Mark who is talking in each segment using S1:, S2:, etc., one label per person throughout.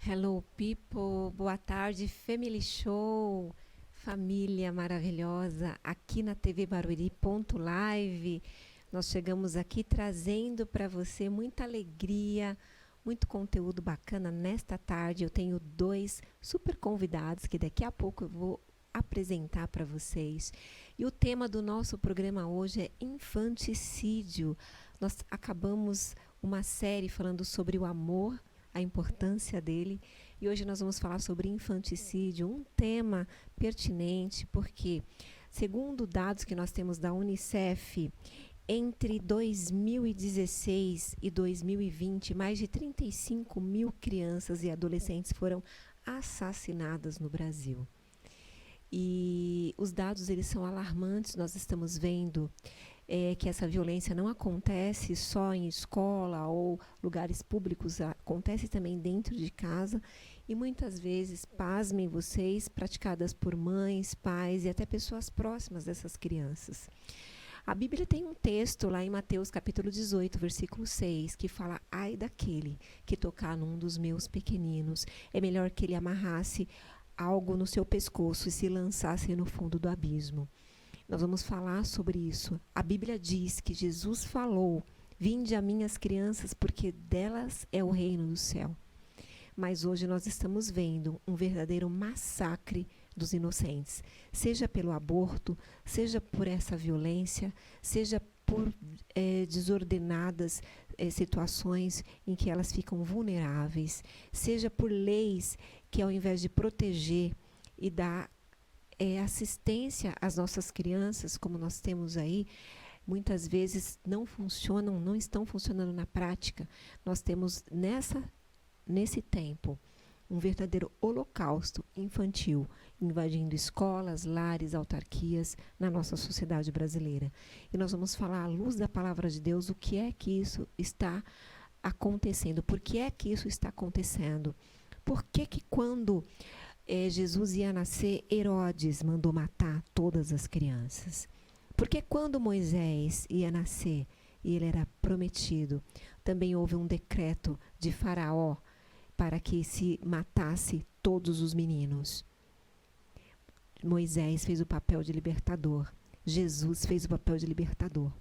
S1: Hello, people. Boa tarde, Family Show. Família maravilhosa, aqui na TV Barueri.live. Nós chegamos aqui trazendo para você muita alegria, muito conteúdo bacana nesta tarde. Eu tenho dois super convidados que daqui a pouco eu vou apresentar para vocês. E o tema do nosso programa hoje é infanticídio. Nós acabamos uma série falando sobre o amor, a importância dele, e hoje nós vamos falar sobre infanticídio, um tema pertinente, porque, segundo dados que nós temos da Unicef, entre 2016 e 2020, mais de 35 mil crianças e adolescentes foram assassinadas no Brasil. E os dados eles são alarmantes. Nós estamos vendo que essa violência não acontece só em escola ou lugares públicos, acontece também dentro de casa e muitas vezes, pasmem vocês, praticadas por mães, pais e até pessoas próximas dessas crianças. A Bíblia tem um texto lá em Mateus capítulo 18, versículo 6, que fala: ai daquele que tocar num dos meus pequeninos, é melhor que ele amarrasse algo no seu pescoço e se lançasse no fundo do abismo. Nós vamos falar sobre isso. A Bíblia diz que Jesus falou: vinde a mim as crianças, porque delas é o reino do céu. Mas hoje nós estamos vendo um verdadeiro massacre dos inocentes, seja pelo aborto, seja por essa violência, seja por desordenadas situações em que elas ficam vulneráveis, seja por leis que, ao invés de proteger e dar assistência às nossas crianças, como nós temos aí, muitas vezes não funcionam, não estão funcionando na prática. Nós temos nesse tempo um verdadeiro holocausto infantil invadindo escolas, lares, autarquias na nossa sociedade brasileira. E nós vamos falar à luz da palavra de Deus o que é que isso está acontecendo, por que é que isso está acontecendo, por que quando Jesus ia nascer, Herodes mandou matar todas as crianças. Porque quando Moisés ia nascer e ele era prometido, também houve um decreto de Faraó para que se matasse todos os meninos. Moisés fez o papel de libertador. Jesus fez o papel de libertador.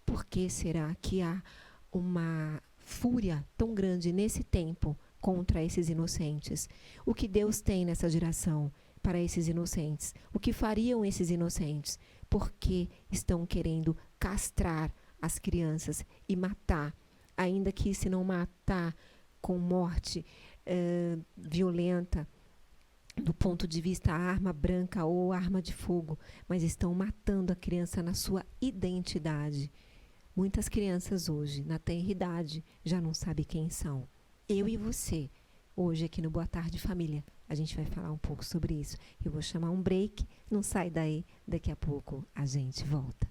S1: Por que será que há uma fúria tão grande nesse tempo contra esses inocentes? O que Deus tem nessa geração para esses inocentes? O que fariam esses inocentes? Porque estão querendo castrar as crianças e matar, ainda que se não matar com morte violenta, do ponto de vista arma branca ou arma de fogo, mas estão matando a criança na sua identidade. Muitas crianças hoje, na tenridade, já não sabem quem são. Eu e você, hoje aqui no Boa Tarde Família, a gente vai falar um pouco sobre isso. Eu vou chamar um break, não sai daí, daqui a pouco a gente volta.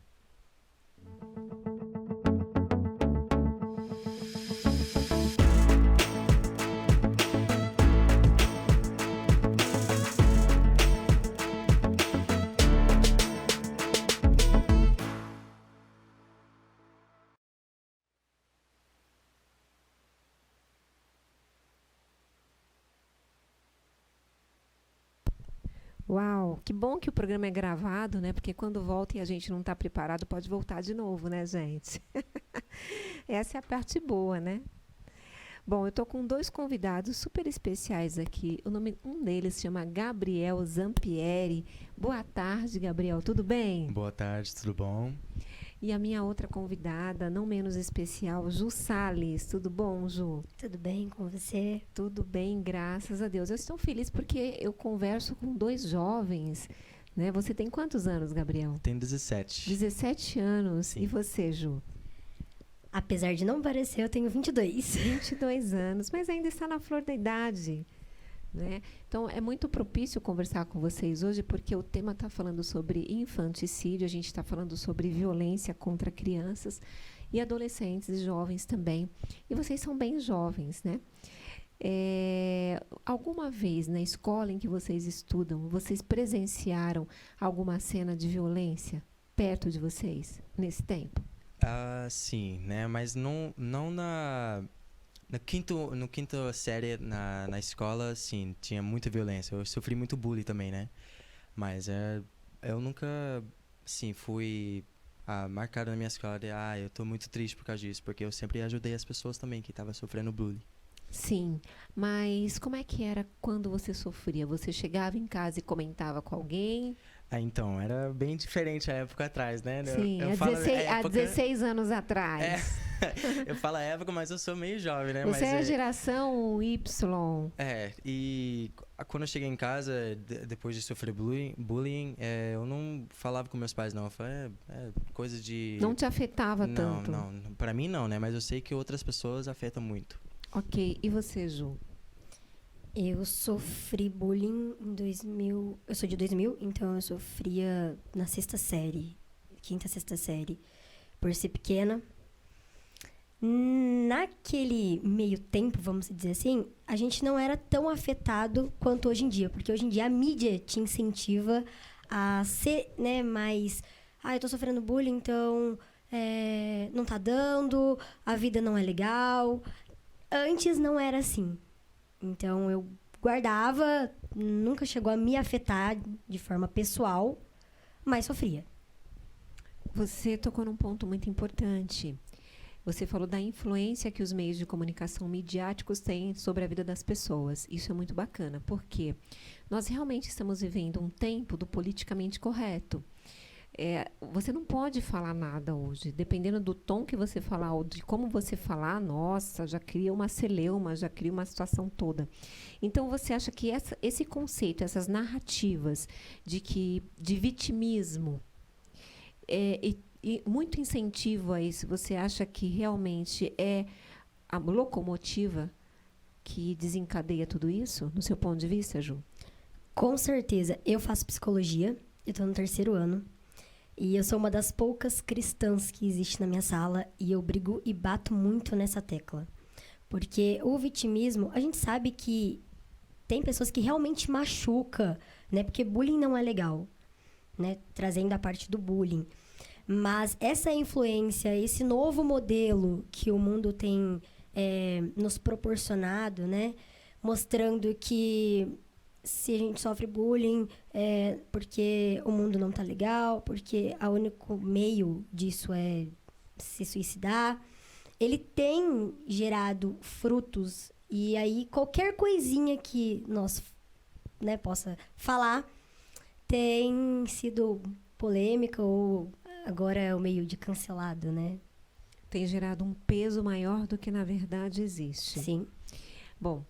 S1: Uau, que bom que o programa é gravado, né? Porque quando volta e a gente não está preparado, pode voltar de novo, né, gente? Essa é a parte boa, né? Bom, eu estou com dois convidados super especiais aqui. Um deles se chama Gabriel Zampieri. Boa tarde, Gabriel. Tudo bem?
S2: Boa tarde, tudo bom?
S1: E a minha outra convidada, não menos especial, Ju Salles. Tudo bom, Ju?
S3: Tudo bem com você?
S1: Tudo bem, graças a Deus. Eu estou feliz porque eu converso com dois jovens, né? Você tem quantos anos, Gabriel?
S2: Tenho 17.
S1: 17 anos.
S2: Sim.
S1: E você, Ju?
S3: Apesar de não parecer, eu tenho 22.
S1: 22 anos, mas ainda está na flor da idade, né? Então, é muito propício conversar com vocês hoje, porque o tema está falando sobre infanticídio, a gente está falando sobre violência contra crianças e adolescentes e jovens também. E vocês são bem jovens, né? Alguma vez na escola em que vocês estudam, vocês presenciaram alguma cena de violência perto de vocês, nesse tempo?
S2: Sim, né? Mas não no quinto série na escola, sim, tinha muita violência. Eu sofri muito bullying também, né? Mas eu nunca, assim, fui marcado na minha escola de, eu tô muito triste por causa disso, porque eu sempre ajudei as pessoas também que estavam sofrendo bullying.
S1: Sim, mas como é que era quando você sofria? Você chegava em casa e comentava com alguém?
S2: Então, era bem diferente a época atrás, né?
S1: Sim,
S2: eu
S1: há
S2: falo
S1: 16, há
S2: época,
S1: 16 anos atrás.
S2: eu falo a época, mas eu sou meio jovem, né?
S1: Você
S2: Mas
S1: é a geração Y.
S2: E quando eu cheguei em casa, depois de sofrer bullying, eu não falava com meus pais, não. Eu falei, coisa de...
S1: Não te afetava tanto?
S2: Não, pra mim não, né? Mas eu sei que outras pessoas afetam muito.
S1: Ok, e você, Ju?
S3: Eu sofri bullying em 2000. Eu sou de 2000, então eu sofria na sexta série, quinta, sexta série, por ser pequena. Naquele meio tempo, vamos dizer assim, a gente não era tão afetado quanto hoje em dia, porque hoje em dia a mídia te incentiva a ser, né, mais... eu tô sofrendo bullying, então não tá dando, a vida não é legal. Antes não era assim. Então, eu guardava, nunca chegou a me afetar de forma pessoal, mas sofria.
S1: Você tocou num ponto muito importante. Você falou da influência que os meios de comunicação midiáticos têm sobre a vida das pessoas. Isso é muito bacana, porque nós realmente estamos vivendo um tempo do politicamente correto. Você não pode falar nada hoje. Dependendo do tom que você falar ou de como você falar, nossa, já cria uma celeuma, já cria uma situação toda. Então, você acha que esse conceito, essas narrativas de vitimismo e muito incentivo a isso, você acha que realmente é a locomotiva que desencadeia tudo isso, no seu ponto de vista, Ju?
S3: Com certeza. Eu faço psicologia, eu estou no 3º ano. E eu sou uma das poucas cristãs que existe na minha sala e eu brigo e bato muito nessa tecla. Porque o vitimismo, a gente sabe que tem pessoas que realmente machuca, né? Porque bullying não é legal, né? Trazendo a parte do bullying. Mas essa influência, esse novo modelo que o mundo tem nos proporcionado, né? Mostrando que se a gente sofre bullying é porque o mundo não tá legal, porque o único meio disso é se suicidar. Ele tem gerado frutos e aí qualquer coisinha que nós, né, possa falar tem sido polêmica ou agora é o meio de cancelado, né?
S1: Tem gerado um peso maior do que na verdade existe.
S3: Sim.
S1: Bom,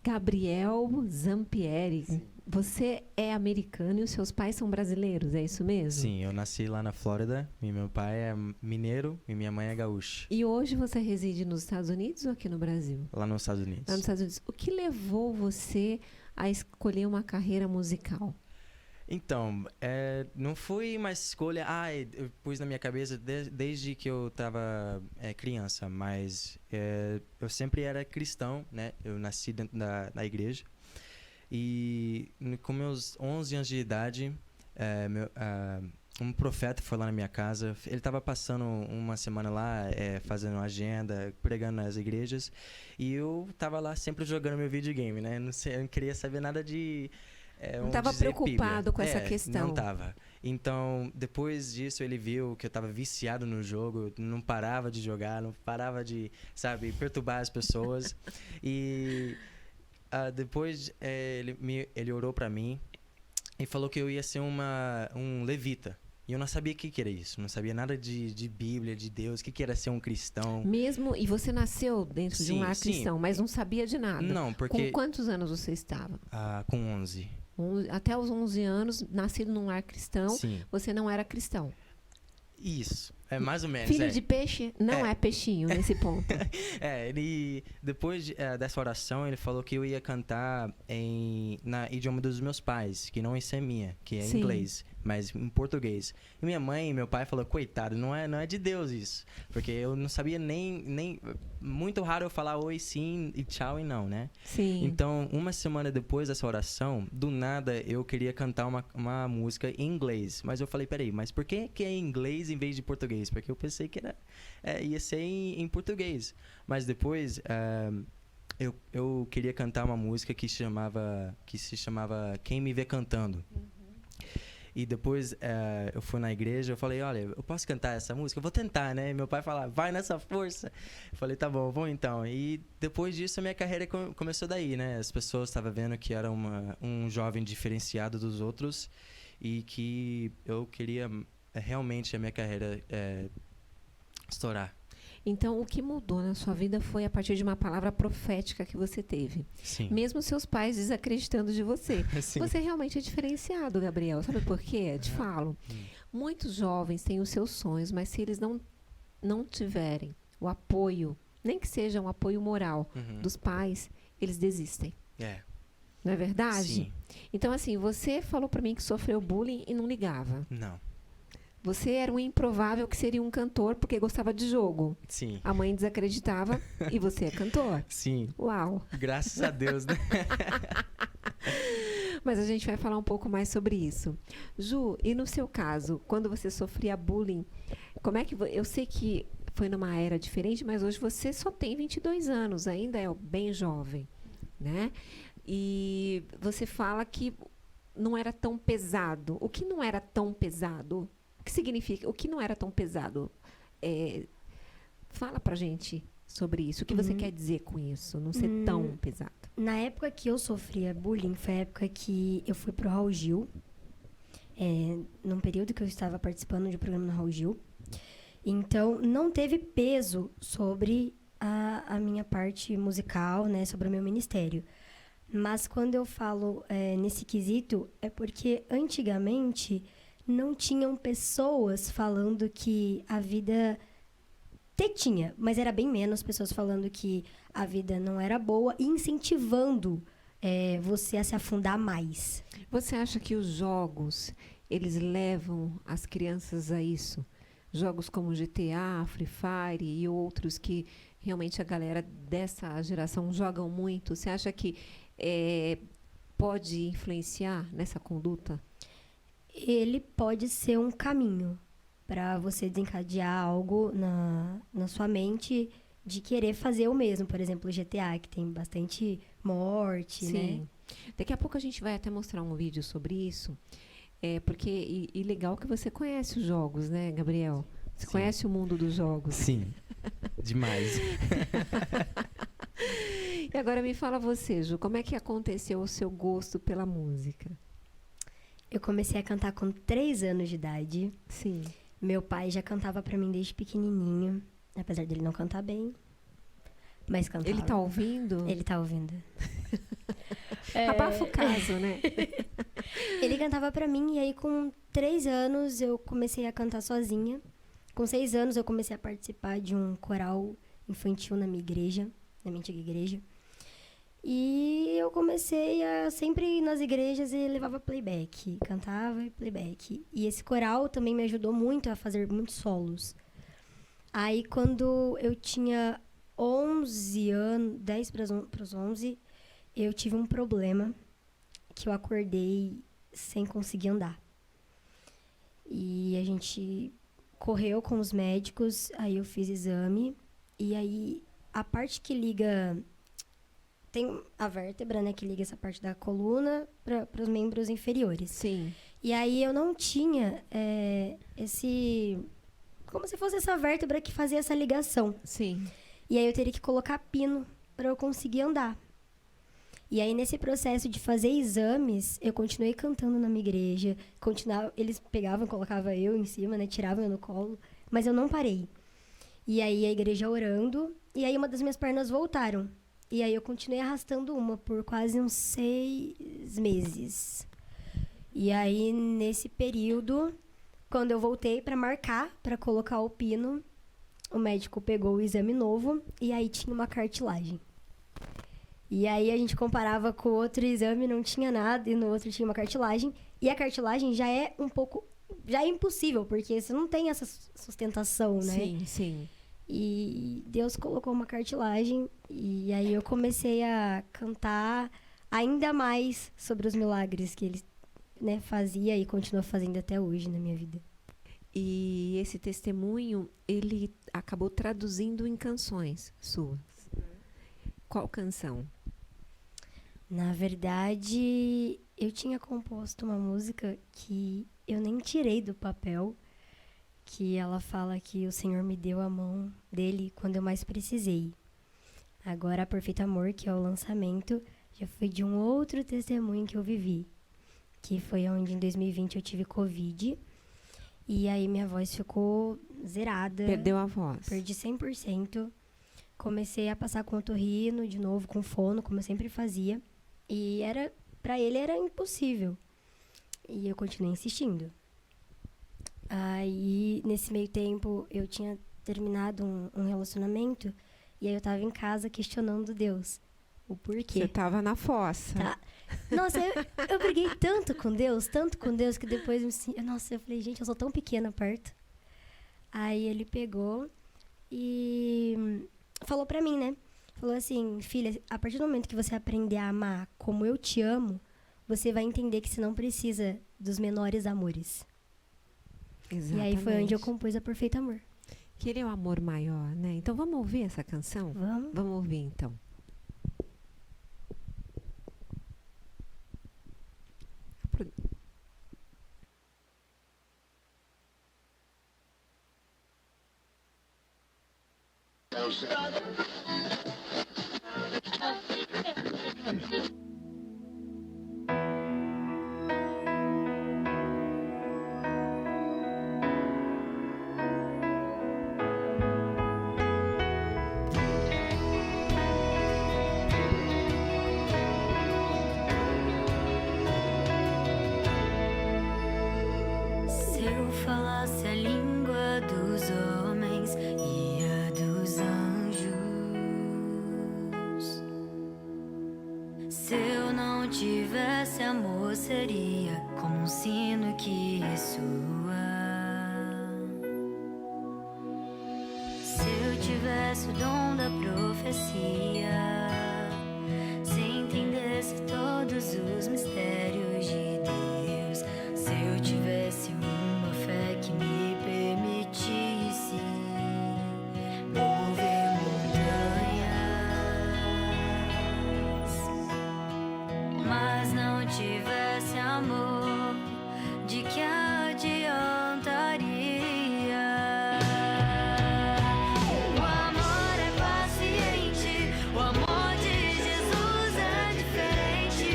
S1: Gabriel Zampieri,
S2: Sim.
S1: você é americano e os seus pais são brasileiros, é isso mesmo?
S2: Sim, eu nasci lá na Flórida, e meu pai é mineiro e minha mãe é gaúcha.
S1: E hoje você reside nos Estados Unidos ou aqui no Brasil?
S2: Lá nos Estados Unidos.
S1: Lá nos Estados Unidos. O que levou você a escolher uma carreira musical?
S2: Então, não foi uma escolha, eu pus na minha cabeça desde que eu estava criança, mas eu sempre era cristão, né? Eu nasci dentro da igreja e com meus 11 anos de idade, um profeta foi lá na minha casa, ele estava passando uma semana lá, fazendo agenda, pregando nas igrejas, e eu estava lá sempre jogando meu videogame, né? Eu não queria saber nada de...
S1: não estava preocupado com essa questão.
S2: Não estava. Então, depois disso, ele viu que eu estava viciado no jogo, não parava de jogar, não parava de, sabe, perturbar as pessoas. E depois ele orou para mim e falou que eu ia ser um levita. E eu não sabia o que era isso, não sabia nada de Bíblia, de Deus, o que era ser um cristão.
S1: Mesmo, e você nasceu dentro de um lar cristão, mas não sabia de nada.
S2: Não, porque...
S1: Com quantos anos você estava?
S2: Com 11.
S1: Até os 11 anos, nascido num lar cristão,
S2: Sim.
S1: Você não era cristão.
S2: Isso, mais ou menos.
S1: Filho de peixe não é peixinho nesse ponto.
S2: Ele, depois dessa oração, ele falou que eu ia cantar na idioma dos meus pais, que não é minha, que é
S1: Sim.
S2: inglês, mas em português. E minha mãe e meu pai falaram, coitado, não é de Deus isso. Porque eu não sabia nem muito raro eu falar oi, sim, e tchau e não, né?
S1: Sim.
S2: Então, uma semana depois dessa oração, do nada eu queria cantar uma música em inglês. Mas eu falei, peraí, mas por que é em inglês em vez de português? português, porque eu pensei que ia ser em português. Mas depois eu queria cantar uma música que se chamava Quem Me Vê Cantando. E depois eu fui na igreja, eu falei, olha, eu posso cantar essa música? Eu vou tentar, né? E meu pai falava, vai nessa força. Eu falei, tá bom, vou então. E depois disso a minha carreira começou daí, né? As pessoas estavam vendo que era um jovem diferenciado dos outros e que eu queria realmente a minha carreira estourar.
S1: Então, o que mudou na sua vida foi a partir de uma palavra profética que você teve.
S2: Sim.
S1: Mesmo seus pais desacreditando de você.
S2: Sim.
S1: Você realmente é diferenciado, Gabriel. Sabe por quê? Te falo. Muitos jovens têm os seus sonhos, mas se eles não tiverem o apoio, nem que seja um apoio moral dos pais, eles desistem. Não é verdade?
S2: Sim.
S1: Então, assim, você falou pra mim que sofreu bullying e não ligava.
S2: Não.
S1: Você era um improvável que seria um cantor porque gostava de jogo.
S2: Sim.
S1: A mãe desacreditava e você é cantor.
S2: Sim.
S1: Uau!
S2: Graças a Deus, né?
S1: Mas a gente vai falar um pouco mais sobre isso. Ju, e no seu caso, quando você sofria bullying, como é que... Eu sei que foi numa era diferente, mas hoje você só tem 22 anos, ainda é bem jovem, né? E você fala que não era tão pesado. O que não era tão pesado? O que significa? O que não era tão pesado? Fala pra gente sobre isso. O que você quer dizer com isso? Não ser tão pesado.
S3: Na época que eu sofria bullying, foi a época que eu fui pro Raul Gil. Num período que eu estava participando de um programa no Raul Gil. Então, não teve peso sobre a minha parte musical, né? Sobre o meu ministério. Mas quando eu falo nesse quesito, é porque antigamente não tinham pessoas falando que a vida... Tinha, mas era bem menos pessoas falando que a vida não era boa e incentivando você a se afundar mais.
S1: Você acha que os jogos, eles levam as crianças a isso? Jogos como GTA, Free Fire e outros que realmente a galera dessa geração jogam muito. Você acha que pode influenciar nessa conduta?
S3: Ele pode ser um caminho para você desencadear algo na sua mente de querer fazer o mesmo. Por exemplo, o GTA, que tem bastante morte,
S1: Sim.
S3: né?
S1: Daqui a pouco a gente vai até mostrar um vídeo sobre isso. Porque legal que você conhece os jogos, né, Gabriel? Você
S2: Sim.
S1: conhece o mundo dos jogos.
S2: Sim, demais.
S1: E agora me fala você, Ju, como é que aconteceu o seu gosto pela música?
S3: Eu comecei a cantar com 3 anos de idade.
S1: Sim.
S3: Meu pai já cantava pra mim desde pequenininho, apesar dele não cantar bem, mas cantava.
S1: Ele tá ouvindo?
S3: Ele tá ouvindo.
S1: Abafa o caso, né?
S3: Ele cantava pra mim e aí com 3 anos eu comecei a cantar sozinha. Com 6 anos eu comecei a participar de um coral infantil na minha igreja, na minha antiga igreja. E eu comecei a sempre ir nas igrejas e levava playback. Cantava e playback. E esse coral também me ajudou muito a fazer muitos solos. Aí, quando eu tinha 11 anos, 10 para os 11, eu tive um problema que eu acordei sem conseguir andar. E a gente correu com os médicos, aí eu fiz exame. E aí, a parte que liga... Tem a vértebra, né, que liga essa parte da coluna para os membros inferiores.
S1: Sim.
S3: E aí eu não tinha como se fosse essa vértebra que fazia essa ligação.
S1: Sim.
S3: E aí eu teria que colocar pino para eu conseguir andar. E aí nesse processo de fazer exames, eu continuei cantando na minha igreja. Eles pegavam, colocavam eu em cima, né, tiravam eu no colo. Mas eu não parei. E aí a igreja orando, e aí uma das minhas pernas voltaram. E aí eu continuei arrastando uma por quase uns 6 meses. E aí, nesse período, quando eu voltei para marcar, para colocar o pino, o médico pegou o exame novo e aí tinha uma cartilagem. E aí a gente comparava com o outro exame, não tinha nada, e no outro tinha uma cartilagem. E a cartilagem já é impossível, porque você não tem essa sustentação, né?
S1: Sim, sim.
S3: E Deus colocou uma cartilagem e aí eu comecei a cantar ainda mais sobre os milagres que Ele, né, fazia e continua fazendo até hoje na minha vida.
S1: E esse testemunho, ele acabou traduzindo em canções suas. Qual canção?
S3: Na verdade, eu tinha composto uma música que eu nem tirei do papel, que ela fala que o Senhor me deu a mão dele quando eu mais precisei. Agora, Perfeito Amor, que é o lançamento, já foi de um outro testemunho que eu vivi, que foi onde em 2020 eu tive Covid, e aí minha voz ficou zerada.
S1: Perdeu a voz.
S3: Perdi 100%. Comecei a passar com otorrino de novo, com fono, como eu sempre fazia. E pra ele era impossível. E eu continuei insistindo. Aí, nesse meio tempo, eu tinha terminado um relacionamento. E aí eu tava em casa questionando Deus. O porquê.
S1: Você tava na fossa.
S3: Tá. Nossa, eu briguei tanto com Deus, que depois eu falei, gente, eu sou tão pequena perto. Aí ele pegou e falou pra mim, né? Falou assim, filha, a partir do momento que você aprender a amar como eu te amo, você vai entender que você não precisa dos menores amores.
S1: Exatamente.
S3: E aí foi onde eu compus a Perfeito Amor.
S1: Que ele é o amor maior, né? Então vamos ouvir essa canção?
S3: Vamos?
S1: Vamos ouvir, então.
S4: Se eu falasse a língua dos homens e a dos anjos, se eu não tivesse amor, seria como um sino que ressoa. Se eu tivesse o dom da profecia, se entendesse todos os mistérios de Deus, se eu tivesse uma fé que me permitisse mover montanhas, mas não tivesse amor, de que adiantaria? O amor é paciente, o amor de Jesus é diferente.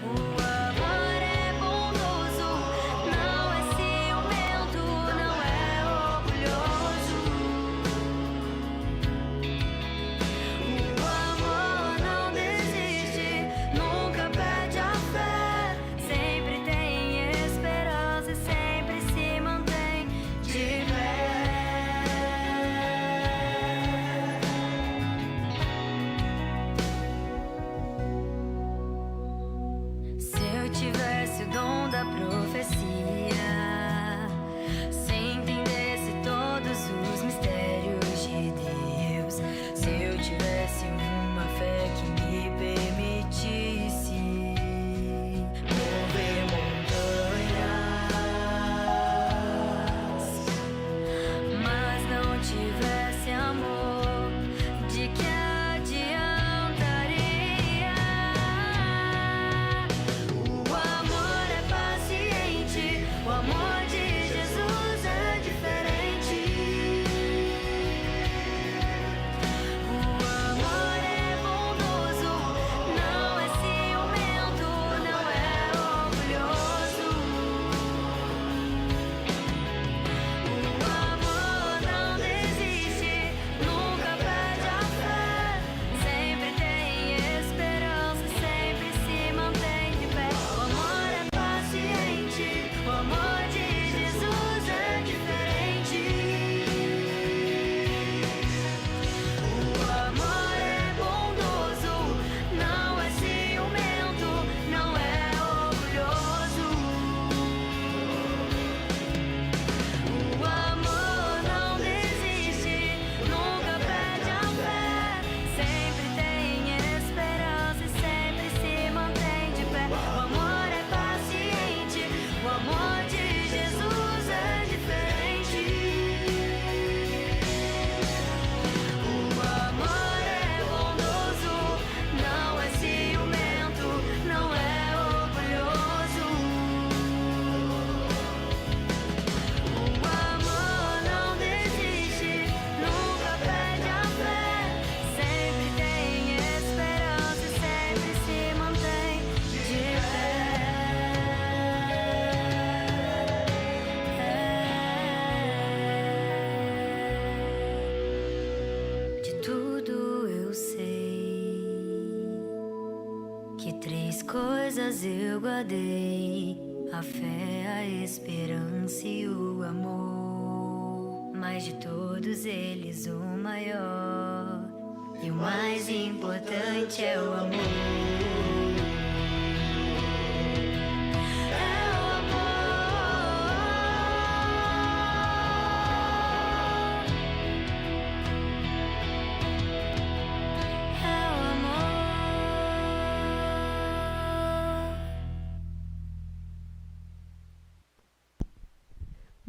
S4: O amor mas eu guardei a fé, a esperança e o amor. Mas de todos eles o maior e o mais importante é o amor. É o amor. É o amor.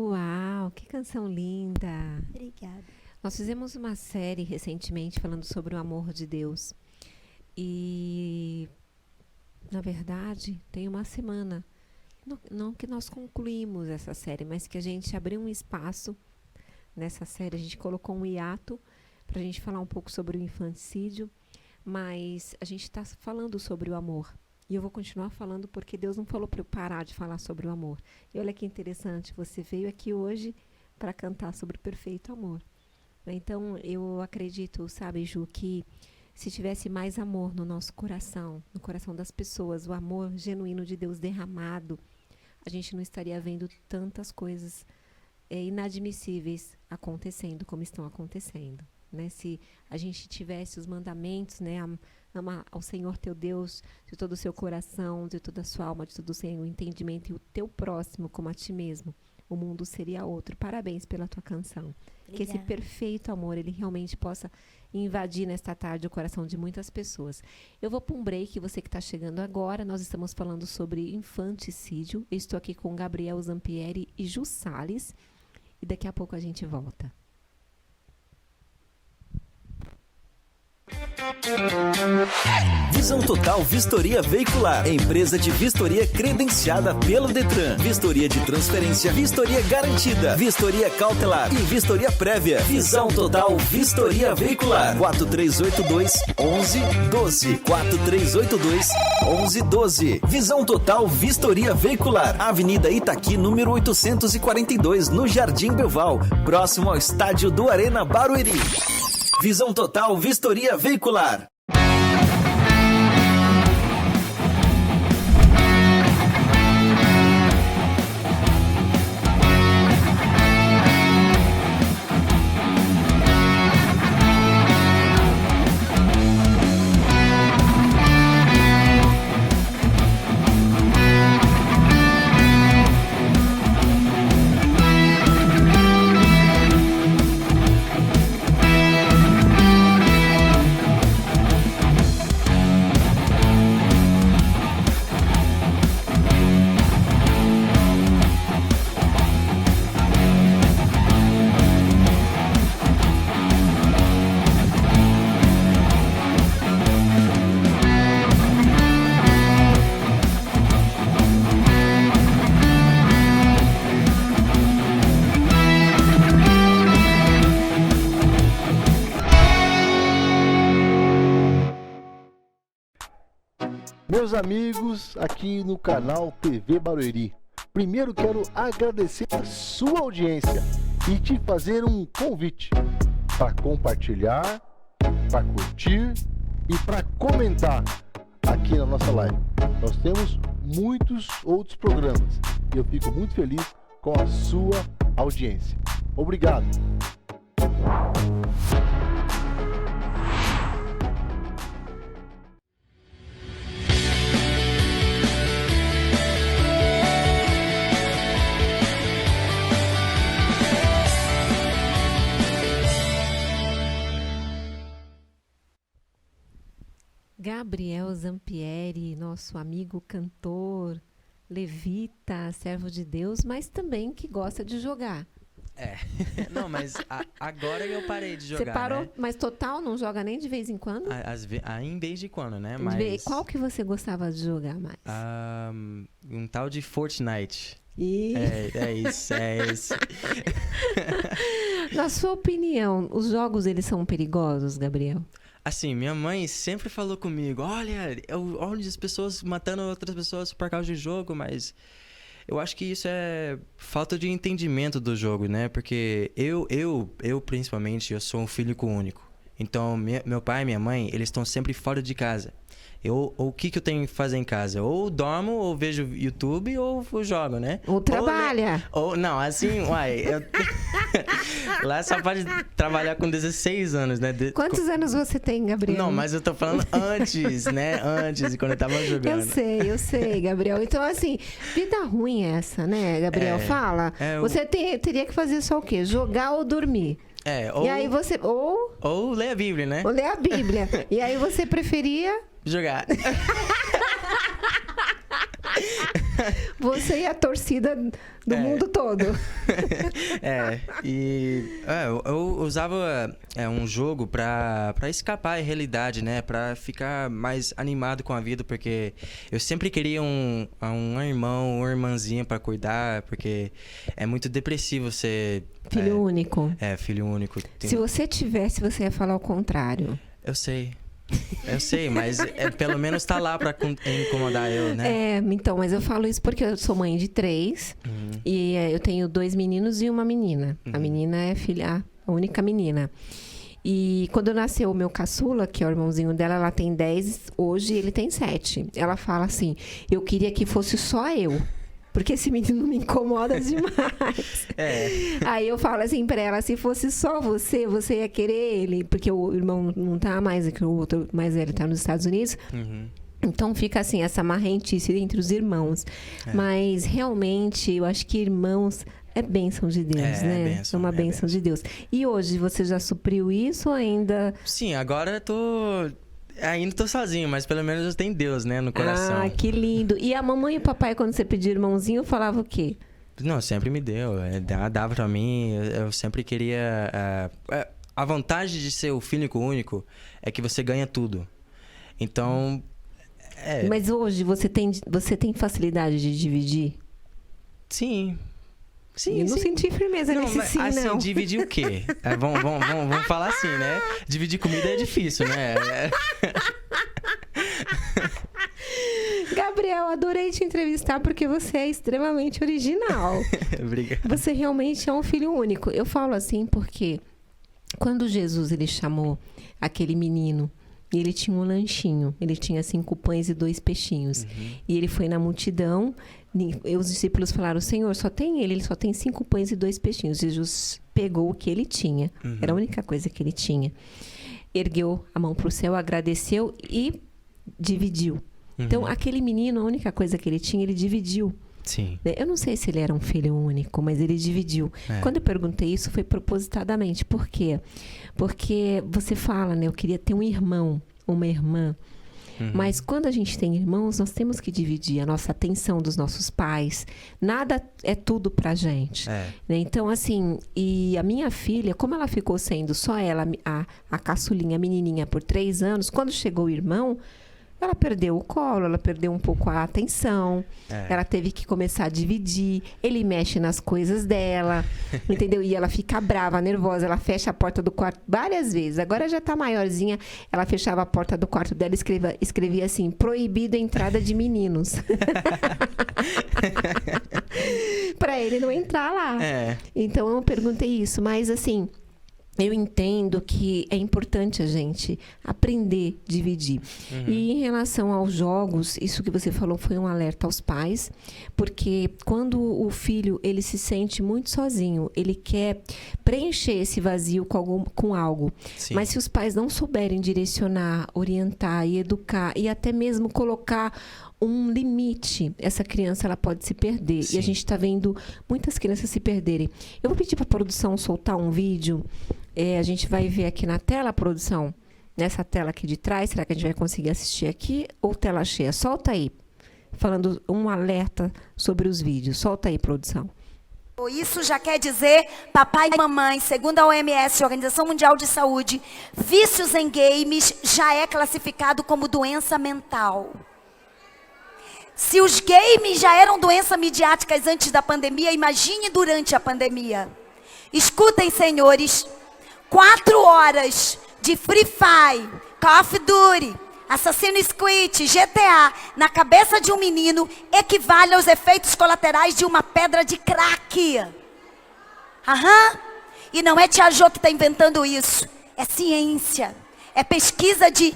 S1: Uau, que canção linda!
S3: Obrigada.
S1: Nós fizemos uma série recentemente falando sobre o amor de Deus. E, na verdade, tem uma semana, não que nós concluímos essa série, mas que a gente abriu um espaço nessa série. A gente colocou um hiato para a gente falar um pouco sobre o infanticídio, mas a gente está falando sobre o amor. E eu vou continuar falando porque Deus não falou para eu parar de falar sobre o amor. E olha que interessante, você veio aqui hoje para cantar sobre o perfeito amor. Então, eu acredito, sabe, Ju, que se tivesse mais amor no nosso coração, no coração das pessoas, o amor genuíno de Deus derramado, a gente não estaria vendo tantas coisas inadmissíveis acontecendo como estão acontecendo. Né? Se a gente tivesse os mandamentos, né? Ama ao Senhor teu Deus de todo o seu coração, de toda a sua alma, de todo o seu entendimento, e o teu próximo como a ti mesmo, o mundo seria outro. Parabéns pela tua canção. Que esse perfeito amor, ele realmente possa invadir nesta tarde o coração de muitas pessoas. Eu vou para um break, você que está chegando agora. Nós estamos falando sobre infanticídio. Eu estou aqui com Gabriel Zampieri e Ju Salles. E daqui a pouco a gente volta.
S5: Visão Total Vistoria Veicular, empresa de vistoria credenciada pelo Detran. Vistoria de transferência, vistoria garantida, vistoria cautelar e vistoria prévia. Visão Total Vistoria Veicular, 4382-1112, 4382-1112. Visão Total Vistoria Veicular, Avenida Itaqui, número 842, no Jardim Belval, próximo ao estádio do Arena Barueri. Visão Total Vistoria Veicular.
S6: Meus amigos, aqui no canal TV Barueri, primeiro quero agradecer a sua audiência e te fazer um convite para compartilhar, para curtir e para comentar aqui na nossa live. Nós temos muitos outros programas e eu fico muito feliz com a sua audiência. Obrigado!
S1: Gabriel Zampieri, nosso amigo cantor, levita, servo de Deus, mas também que gosta de jogar.
S2: Não, mas agora eu parei de jogar,
S1: Você parou,
S2: né?
S1: mas total não joga nem de vez em quando?
S2: Em vez de quando, né?
S1: Qual que você gostava de jogar mais?
S2: Um tal de Fortnite.
S1: E...
S2: É isso.
S1: Na sua opinião, os jogos eles são perigosos, Gabriel?
S2: Assim, minha mãe sempre falou comigo, olha as pessoas matando outras pessoas por causa de jogo, mas eu acho que isso é falta de entendimento do jogo, né? Porque eu principalmente, eu sou um filho único. Então, meu pai e minha mãe, eles estão sempre fora de casa. o que eu tenho que fazer em casa? Ou dormo, ou vejo YouTube, ou jogo, né?
S1: Ou trabalha.
S2: Não, assim, lá só pode trabalhar com 16 anos, né?
S1: Quantos anos você tem, Gabriel?
S2: Não, mas eu tô falando antes, né? Antes, quando eu tava jogando.
S1: Eu sei, Gabriel. Então, assim, vida ruim essa, né, Gabriel? Fala. Você teria que fazer só o quê? Jogar ou dormir?
S2: Ou...
S1: E aí você...
S2: Ou ler a Bíblia, né?
S1: Ou ler a Bíblia. E aí você preferia...
S2: Jogar.
S1: Você e a torcida do mundo todo.
S2: Eu usava um jogo pra escapar da realidade, né? Pra ficar mais animado com a vida, porque eu sempre queria um irmão, uma irmãzinha pra cuidar, porque é muito depressivo ser...
S1: Filho único.
S2: Filho único.
S1: Se você tivesse, você ia falar o contrário.
S2: Eu sei, mas pelo menos tá lá pra incomodar eu, né?
S1: Então, mas eu falo isso porque eu sou mãe de 3 e eu tenho 2 meninos e uma menina. A menina é a única menina. E quando nasceu o meu caçula, que é o irmãozinho dela, ela tem 10 hoje e ele tem 7. Ela fala assim, eu queria que fosse só eu. Porque esse menino me incomoda demais. Aí eu falo assim pra ela, se fosse só você ia querer ele. Porque o irmão não tá mais, que o outro mais velho tá nos Estados Unidos. Então fica assim, essa marrentice entre os irmãos. Mas realmente, eu acho que irmãos é bênção de Deus, né? É uma bênção de Deus. E hoje, você já supriu isso ou ainda...
S2: Sim, agora ainda tô sozinho, mas pelo menos eu tenho Deus, né, no coração.
S1: Ah, que lindo. E a mamãe e o papai, quando você pedia irmãozinho, falava o quê?
S2: Não, sempre me deu. Dava pra mim, eu sempre queria... A vantagem de ser o filho único é que você ganha tudo. Então...
S1: Mas hoje, você tem facilidade de dividir?
S2: Sim.
S1: Eu não senti firmeza nesse sim,
S2: assim,
S1: não.
S2: Dividir o quê? Vamos falar assim, né? Dividir comida é difícil, né?
S1: Gabriel, adorei te entrevistar porque você é extremamente original.
S2: Obrigado.
S1: Você realmente é um filho único. Eu falo assim porque quando Jesus ele chamou aquele menino, e ele tinha um lanchinho, ele tinha 5 pães e 2 peixinhos. E ele foi na multidão, e os discípulos falaram, Senhor, só tem ele só tem 5 pães e 2 peixinhos. Jesus pegou o que ele tinha, era a única coisa que ele tinha. Ergueu a mão para o céu, agradeceu e dividiu. Então, aquele menino, a única coisa que ele tinha, ele dividiu.
S2: Sim.
S1: Eu não sei se ele era um filho único, mas ele dividiu. Quando eu perguntei isso, foi propositadamente. Por quê? Porque você fala, né? Eu queria ter um irmão, uma irmã. Mas quando a gente tem irmãos, nós temos que dividir a nossa atenção dos nossos pais. Nada é tudo pra gente. Né? Então, assim, e a minha filha, como ela ficou sendo só ela, a caçulinha, a menininha, por 3 anos, quando chegou o irmão, ela perdeu o colo, ela perdeu um pouco a atenção, ela teve que começar a dividir, ele mexe nas coisas dela, entendeu? E ela fica brava, nervosa, ela fecha a porta do quarto várias vezes. Agora já tá maiorzinha, ela fechava a porta do quarto dela e escrevia assim, proibido a entrada de meninos. Pra ele não entrar lá. Então eu perguntei isso, mas assim... Eu entendo que é importante a gente aprender a dividir. E em relação aos jogos, isso que você falou foi um alerta aos pais, porque quando o filho ele se sente muito sozinho, ele quer preencher esse vazio com algo.
S2: Sim.
S1: Mas se os pais não souberem direcionar, orientar e educar e até mesmo colocar um limite, essa criança ela pode se perder.
S2: Sim.
S1: E a gente está vendo muitas crianças se perderem. Eu vou pedir para a produção soltar um vídeo. A gente vai ver aqui na tela, produção, nessa tela aqui de trás. Será que a gente vai conseguir assistir aqui ou tela cheia? Solta aí, falando um alerta sobre os vídeos. Solta aí, produção.
S7: Isso já quer dizer, papai e mamãe, segundo a OMS, Organização Mundial de Saúde, vícios em games já é classificado como doença mental. Se os games já eram doenças midiáticas antes da pandemia, imagine durante a pandemia. Escutem, senhores, 4 horas de Free Fire, Call of Duty, Assassin's Creed, GTA, na cabeça de um menino, equivale aos efeitos colaterais de uma pedra de crack. E não é Tia Jo que está inventando isso. É ciência. É pesquisa de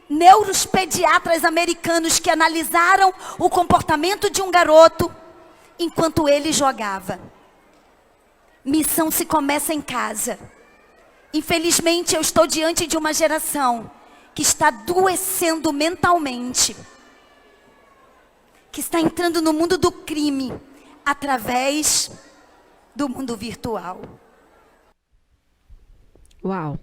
S7: neuropediatras americanos que analisaram o comportamento de um garoto enquanto ele jogava. Missão se começa em casa. Infelizmente, eu estou diante de uma geração que está adoecendo mentalmente, que está entrando no mundo do crime através do mundo virtual.
S1: Uau,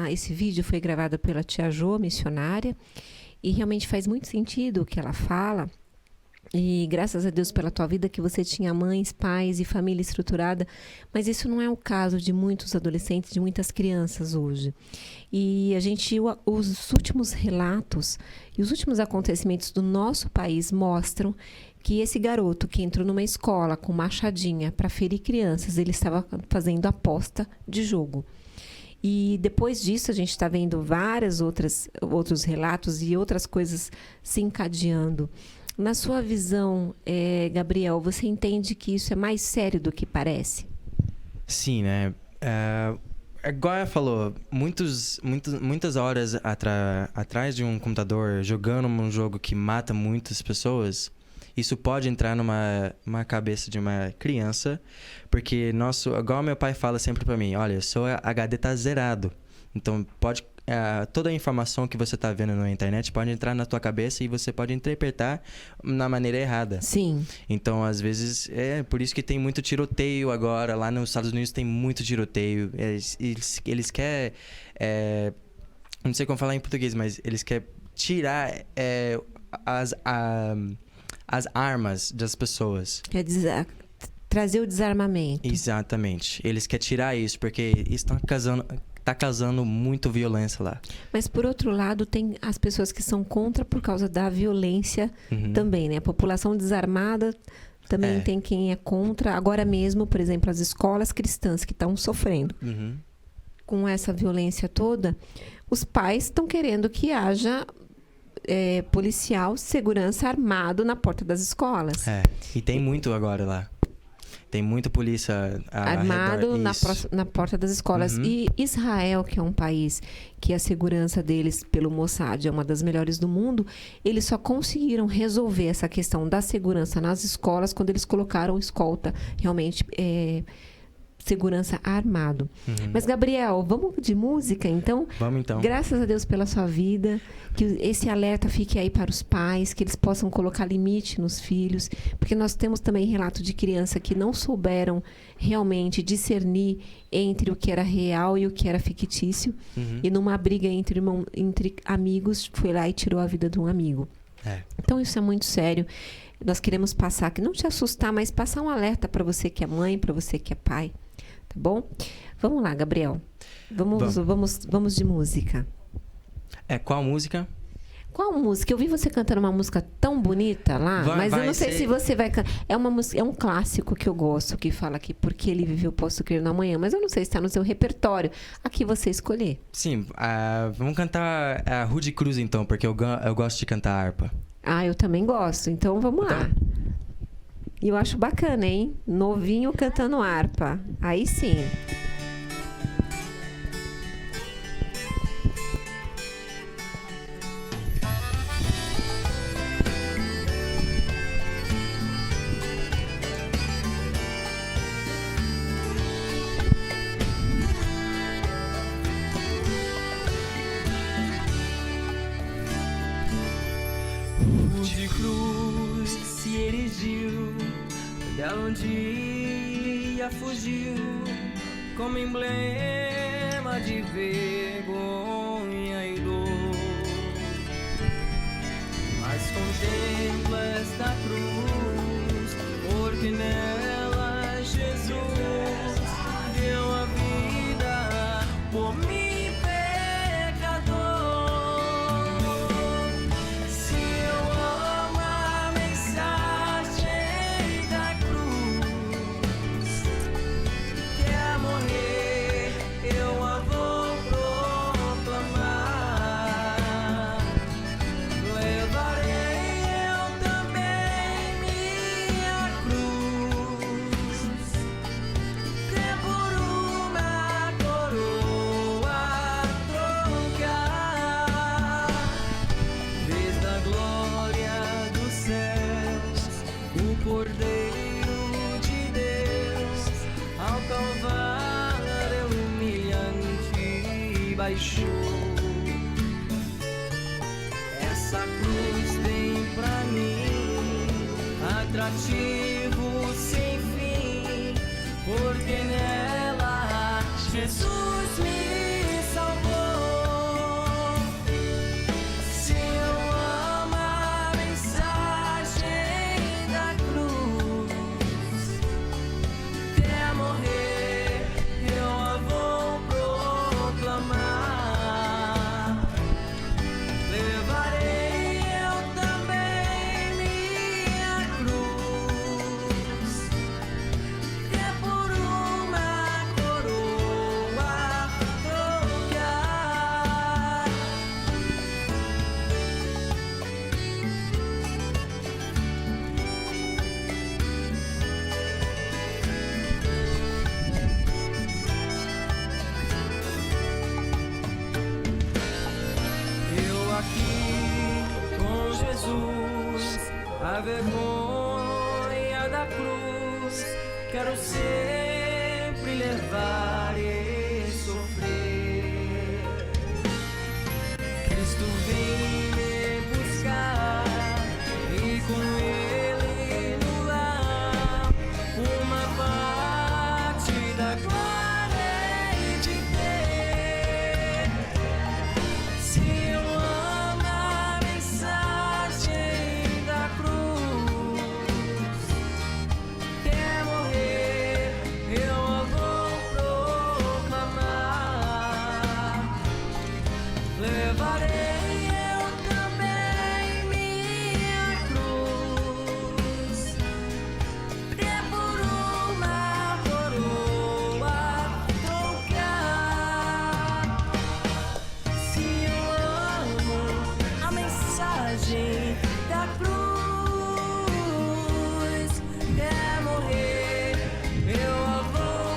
S1: esse vídeo foi gravado pela tia Jo, missionária, e realmente faz muito sentido o que ela fala. E graças a Deus pela tua vida que você tinha mães, pais e família estruturada, mas isso não é o caso de muitos adolescentes, de muitas crianças hoje. E os últimos relatos e os últimos acontecimentos do nosso país mostram que esse garoto que entrou numa escola com machadinha para ferir crianças, ele estava fazendo aposta de jogo. E depois disso a gente está vendo outros relatos e outras coisas se encadeando. Na sua visão, Gabriel, você entende que isso é mais sério do que parece?
S2: Sim, né? Agora falou, muitas horas atrás de um computador jogando um jogo que mata muitas pessoas, isso pode entrar numa cabeça de uma criança, porque igual meu pai fala sempre pra mim, olha, o seu HD tá zerado, então toda a informação que você tá vendo na internet pode entrar na tua cabeça e você pode interpretar na maneira errada.
S1: Sim.
S2: Então, às vezes, por isso que tem muito tiroteio agora. Lá nos Estados Unidos tem muito tiroteio. Eles querem... não sei como falar em português, mas eles querem tirar as armas das pessoas.
S1: Quer dizer, trazer o desarmamento.
S2: Exatamente. Eles querem tirar isso, porque isso tá causando muito violência lá.
S1: Mas, por outro lado, tem as pessoas que são contra por causa da violência também, né? A população desarmada também tem quem é contra. Agora mesmo, por exemplo, as escolas cristãs que estão sofrendo com essa violência toda, os pais estão querendo que haja policial, segurança armado na porta das escolas.
S2: E tem muito agora lá. Tem muita polícia
S1: armado na porta das escolas. E Israel, que é um país que a segurança deles pelo Mossad é uma das melhores do mundo, eles só conseguiram resolver essa questão da segurança nas escolas quando eles colocaram escolta, realmente segurança armado. Mas, Gabriel, vamos de música, então?
S2: Vamos, então.
S1: Graças a Deus pela sua vida, que esse alerta fique aí para os pais, que eles possam colocar limite nos filhos, porque nós temos também relato de criança que não souberam realmente discernir entre o que era real e o que era fictício, e numa briga entre amigos, foi lá e tirou a vida de um amigo. Então, isso é muito sério. Nós queremos passar, que não te assustar, mas passar um alerta para você que é mãe, para você que é pai. Tá bom? Vamos lá, Gabriel. Vamos de música.
S2: Qual música?
S1: Qual música? Eu vi você cantando uma música tão bonita lá, mas eu não sei se você vai cantar. É um clássico que eu gosto, que fala aqui, porque ele viveu, posso crer no amanhã, mas eu não sei se está no seu repertório. Aqui você escolher.
S2: Sim, vamos cantar a Rudy Cruz então, porque eu gosto de cantar harpa.
S1: Eu também gosto, então vamos lá. E eu acho bacana, hein? Novinho cantando harpa. Aí sim.
S8: De cruz se erigiu, dela um dia fugiu, como emblema de vergonha e dor. Mas contempla esta cruz, porque nela Jesus deu a vida por mim. Levarei eu também minha cruz. paixão. Essa cruz tem pra mim atrativo sem fim, porque nela Jesus me salvou. Se eu amo a mensagem da cruz, até morrer eu a vou proclamar. Levarei eu também minha cruz, que por uma coroa trocar. Eu aqui com Jesus, a vergonha da cruz, quero sempre levar e sofrer. Cristo vem me buscar e com Ele no lar uma parte da glória hei de ter. Se eu amo a mensagem da cruz, quer morrer, eu a vou proclamar. Levarei eu também minha cruz, que por uma coroa trocar. Se eu amo a mensagem da cruz, quer morrer, eu a vou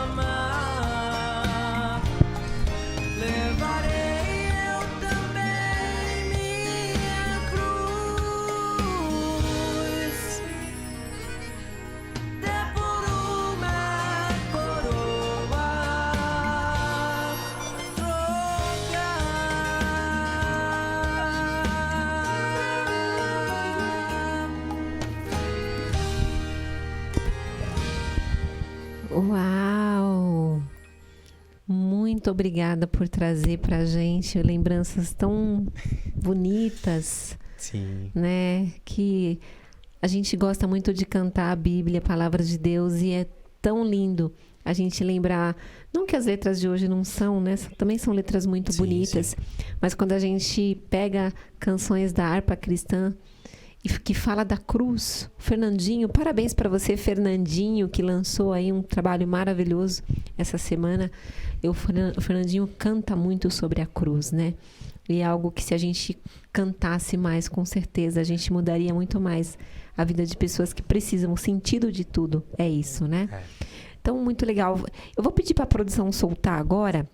S8: proclamar. Levarei eu também minha cruz, até por uma coroa
S1: Uau! Muito obrigada por trazer pra gente lembranças tão bonitas,
S2: Sim.
S1: né? Que a gente gosta muito de cantar a Bíblia, a palavra de Deus, e é tão lindo a gente lembrar, não que as letras de hoje não são, né? Também são letras muito
S2: Sim,
S1: bonitas, mas quando a gente pega canções da harpa cristã e que fala da cruz, Fernandinho, parabéns para você, Fernandinho, que lançou aí um trabalho maravilhoso essa semana. O Fernandinho canta muito sobre a cruz, né? E é algo que, se a gente cantasse mais, com certeza a gente mudaria muito mais a vida de pessoas que precisam. O sentido de tudo é isso, né? Então, muito legal. Eu vou pedir para a produção soltar agora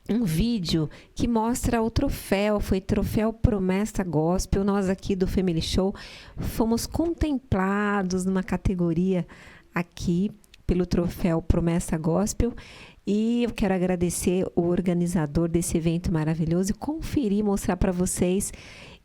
S1: um vídeo que mostra o troféu. Foi troféu Promessa Gospel. Nós aqui do Family Show fomos contemplados numa categoria aqui pelo troféu Promessa Gospel. E eu quero agradecer o organizador desse evento maravilhoso e conferir, mostrar para vocês.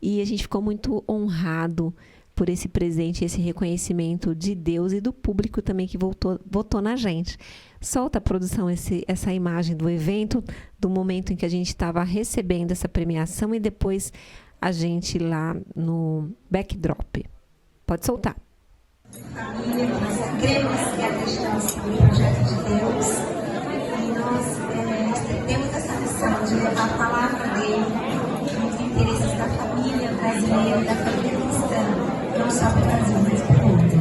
S1: E a gente ficou muito honrado por esse presente, esse reconhecimento de Deus e do público também que votou na gente. Solta a produção essa imagem do evento, do momento em que a gente estava recebendo essa premiação, e depois a gente lá no backdrop. Pode soltar.
S9: Família, nós cremos que acreditamos no projeto de Deus e nós temos essa missão de levar a palavra dele nos interesses da família brasileira, da família cristã, não só para o Brasil, mas para o mundo.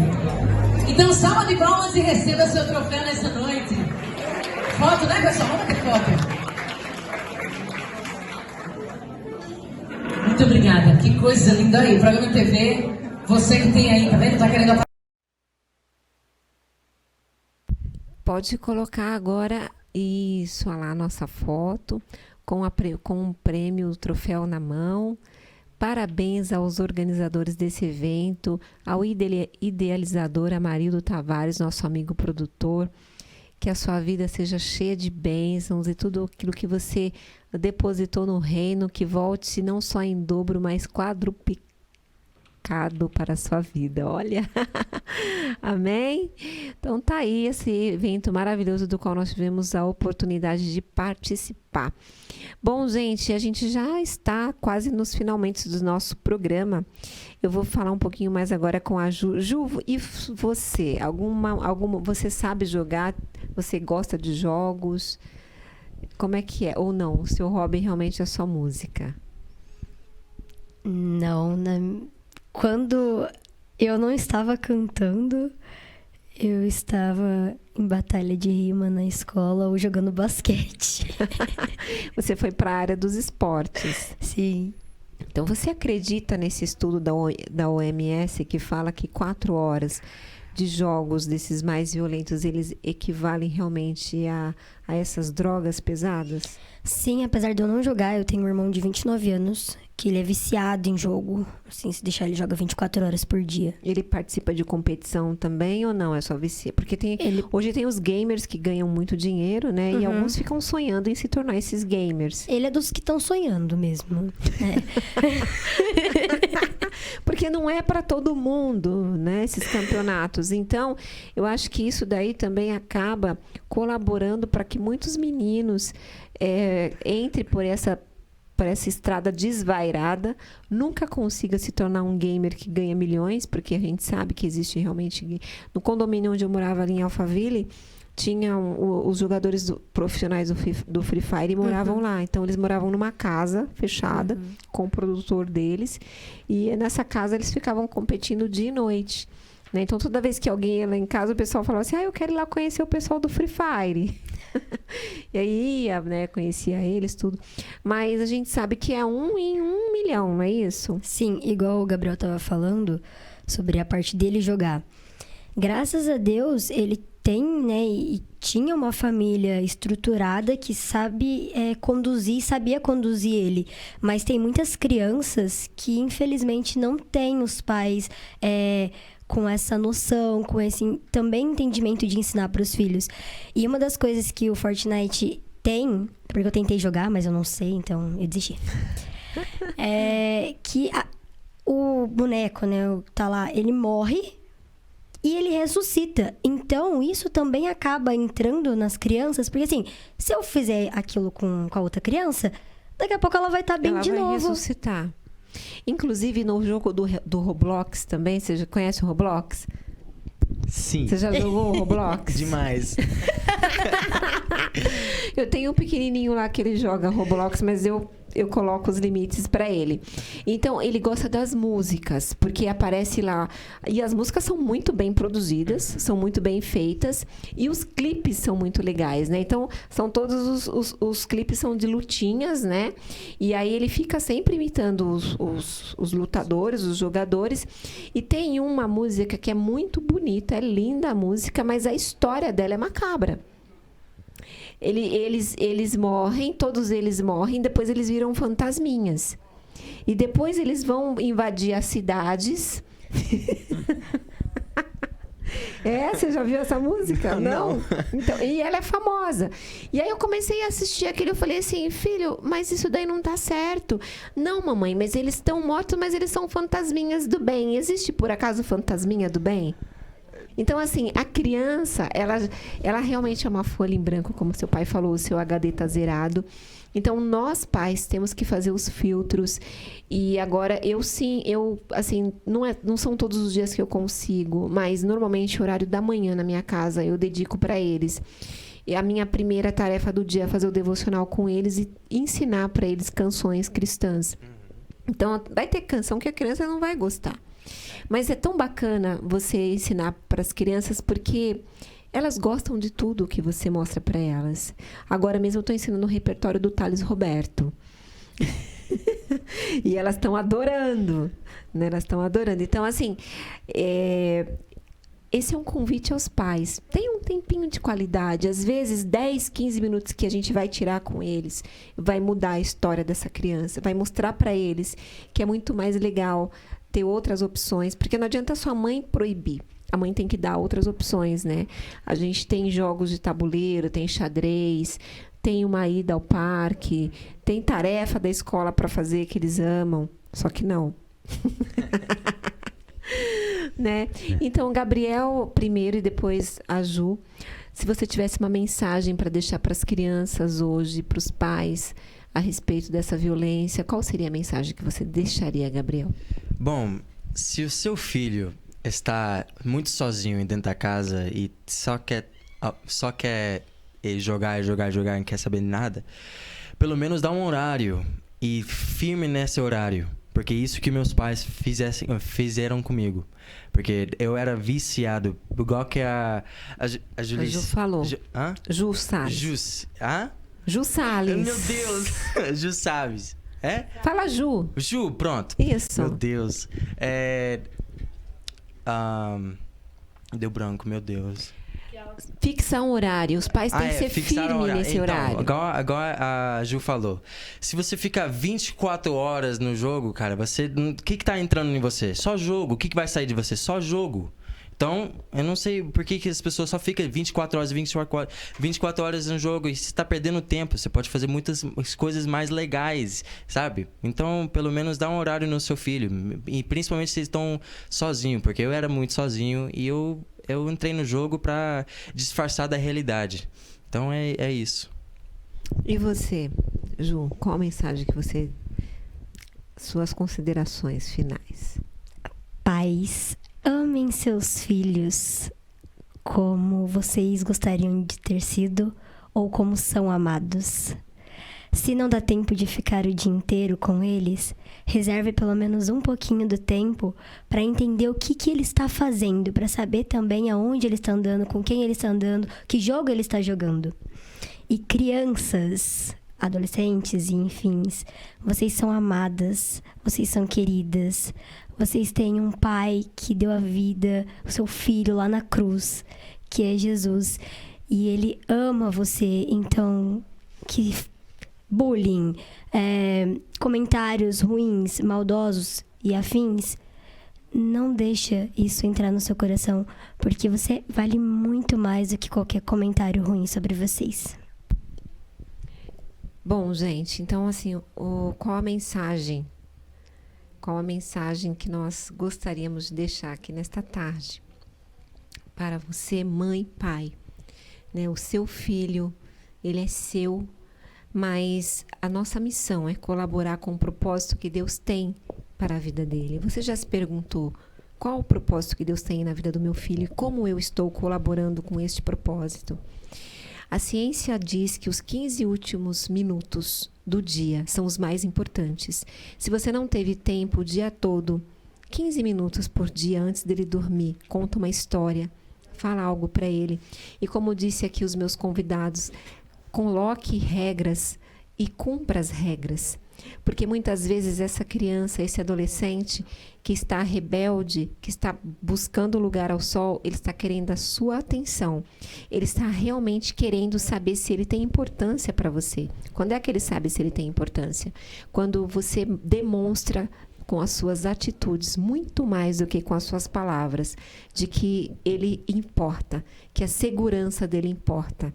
S10: Então, salva de palmas e receba seu troféu nessa noite. Foto, né, pessoal? Vamos ter foto. Muito obrigada. Que coisa linda aí. Programa TV. Você que tem aí, tá vendo? Tá querendo...
S1: Pode colocar agora isso lá, a nossa foto, com o prêmio, o troféu na mão. Parabéns aos organizadores desse evento, ao idealizador Amarildo Tavares, nosso amigo produtor, que a sua vida seja cheia de bênçãos e tudo aquilo que você depositou no reino, que volte não só em dobro, mas quadruplicado para a sua vida. Olha, amém? Então tá aí esse evento maravilhoso do qual nós tivemos a oportunidade de participar. Bom, gente, a gente já está quase nos finalmente do nosso programa. Eu vou falar um pouquinho mais agora com a Ju. Ju, e você? Você sabe jogar? Você gosta de jogos? Como é que é? Ou não? O seu hobby realmente é só música?
S3: Não, quando eu não estava cantando, eu estava em batalha de rima na escola ou jogando basquete.
S1: Você foi para a área dos esportes.
S3: Sim.
S1: Então, você acredita nesse estudo da OMS que fala que 4 horas de jogos desses mais violentos, eles equivalem realmente a essas drogas pesadas?
S3: Sim, apesar de eu não jogar, eu tenho um irmão de 29 anos, que ele é viciado em jogo. Assim, se deixar, ele joga 24 horas por dia.
S1: Ele participa de competição também ou não? É só vicia? Porque hoje tem os gamers que ganham muito dinheiro, né? E alguns ficam sonhando em se tornar esses gamers.
S3: Ele é dos que estão sonhando mesmo.
S1: Porque não é para todo mundo, né? Esses campeonatos. Então, eu acho que isso daí também acaba colaborando para que muitos meninos entrem por essa estrada desvairada, nunca consiga se tornar um gamer que ganha milhões, porque a gente sabe que existe realmente... No condomínio onde eu morava, ali em Alphaville, tinham os jogadores profissionais do Free Fire e moravam lá. Então, eles moravam numa casa fechada com o produtor deles. E nessa casa, eles ficavam competindo dia e noite. Né? Então, toda vez que alguém ia lá em casa, o pessoal falava assim, eu quero ir lá conhecer o pessoal do Free Fire. E aí ia, né, conhecia eles, tudo. Mas a gente sabe que é 1 em 1 milhão, não é isso?
S3: Sim, igual o Gabriel estava falando sobre a parte dele jogar. Graças a Deus, ele tem, né, e tinha uma família estruturada que sabe conduzir, sabia conduzir ele. Mas tem muitas crianças que, infelizmente, não têm os pais... com essa noção, com esse também entendimento de ensinar para os filhos. E uma das coisas que o Fortnite tem, porque eu tentei jogar, mas eu não sei, então eu desisti. É que o boneco, né, tá lá, ele morre e ele ressuscita. Então, isso também acaba entrando nas crianças, porque assim, se eu fizer aquilo com a outra criança, daqui a pouco ela vai estar bem de novo.
S1: Ela vai ressuscitar. Inclusive, no jogo do Roblox também, você já conhece o Roblox?
S2: Sim.
S1: Você já jogou o Roblox?
S2: Demais.
S1: Eu tenho um pequenininho lá que ele joga Roblox, mas eu coloco os limites para ele. Então, ele gosta das músicas, porque aparece lá. E as músicas são muito bem produzidas, são muito bem feitas, e os clipes são muito legais, né? Então, são todos os clipes são de lutinhas, né? E aí ele fica sempre imitando os lutadores, os jogadores. E tem uma música que é muito bonita, é linda a música, mas a história dela é macabra. Eles morrem, todos eles morrem, depois eles viram fantasminhas. E depois eles vão invadir as cidades. Você já viu essa música? Não. Então, e ela é famosa. E aí eu comecei a assistir aquilo, eu falei assim, filho, mas isso daí não tá certo. Não, mamãe, mas eles estão mortos, mas eles são fantasminhas do bem. Existe, por acaso, fantasminha do bem? Então, assim, a criança, ela realmente é uma folha em branco, como seu pai falou, o seu HD está zerado. Então, nós pais temos que fazer os filtros. E agora, assim, não são todos os dias que eu consigo, mas normalmente o horário da manhã na minha casa eu dedico para eles. E a minha primeira tarefa do dia é fazer o devocional com eles e ensinar para eles canções cristãs. Então, vai ter canção que a criança não vai gostar. Mas é tão bacana você ensinar para as crianças, porque elas gostam de tudo que você mostra para elas. Agora mesmo eu estou ensinando o repertório do Thales Roberto. E elas estão adorando, né? Elas estão adorando. Então, assim, esse é um convite aos pais. Tem um tempinho de qualidade. Às vezes, 10, 15 minutos que a gente vai tirar com eles, vai mudar a história dessa criança. Vai mostrar para eles que é muito mais legal ter outras opções, porque não adianta sua mãe proibir. a mãe tem que dar outras opções, né? A gente tem jogos de tabuleiro, tem xadrez, tem uma ida ao parque, tem tarefa da escola para fazer que eles amam, só que não. Né? Então, Gabriel primeiro e depois a Ju. Se você tivesse uma mensagem para deixar para as crianças hoje, para os pais, a respeito dessa violência, qual seria a mensagem que você deixaria, Gabriel?
S2: Bom, se o seu filho está muito sozinho dentro da casa e só quer jogar e não quer saber de nada, pelo menos dá um horário e firme nesse horário. Porque isso que meus pais fizeram comigo. Porque eu era viciado. Igual que a Julie...
S1: A Ju falou.
S2: Hã?
S1: Ju Salles.
S2: Hã?
S1: Ju Salles.
S2: Meu Deus. Ju Salles. É?
S1: Fala Ju.
S2: Ju, pronto.
S1: Isso.
S2: Meu Deus. Deu branco, meu Deus.
S1: Fixar um horário. Os pais têm que ser firmes nesse horário.
S2: Agora a Ju falou. Se você ficar 24 horas no jogo, cara, o que tá entrando em você? Só jogo. O que vai sair de você? Só jogo. Então, eu não sei por que as pessoas só ficam 24 horas no jogo e você tá perdendo tempo. Você pode fazer muitas coisas mais legais, sabe? Então, pelo menos dá um horário no seu filho. E principalmente se eles estão sozinhos, porque eu era muito sozinho e eu entrei no jogo pra disfarçar da realidade. Então, é isso.
S1: E você, Ju, qual a mensagem que você... Suas considerações finais?
S3: Pais, amem seus filhos como vocês gostariam de ter sido ou como são amados. Se não dá tempo de ficar o dia inteiro com eles, reserve pelo menos um pouquinho do tempo para entender o que ele está fazendo, para saber também aonde ele está andando, com quem ele está andando, que jogo ele está jogando. E crianças, adolescentes e enfim, vocês são amadas, vocês são queridas, vocês têm um pai que deu a vida, o seu filho lá na cruz, que é Jesus, e ele ama você. Então, que bullying, comentários ruins, maldosos e afins, não deixa isso entrar no seu coração, porque você vale muito mais do que qualquer comentário ruim sobre vocês.
S1: Bom, gente, então assim, qual a mensagem que nós gostaríamos de deixar aqui nesta tarde para você, mãe e pai, né? O seu filho, ele é seu, mas a nossa missão é colaborar com o propósito que Deus tem para a vida dele. Você já se perguntou qual o propósito que Deus tem na vida do meu filho e como eu estou colaborando com este propósito? A ciência diz que os 15 últimos minutos do dia são os mais importantes. Se você não teve tempo o dia todo, 15 minutos por dia antes dele dormir, conta uma história, fala algo para ele. E como disse aqui os meus convidados, coloque regras e cumpra as regras. Porque muitas vezes essa criança, esse adolescente que está rebelde, que está buscando lugar ao sol, ele está querendo a sua atenção. Ele está realmente querendo saber se ele tem importância para você. Quando é que ele sabe se ele tem importância? Quando você demonstra com as suas atitudes, muito mais do que com as suas palavras, de que ele importa, que a segurança dele importa,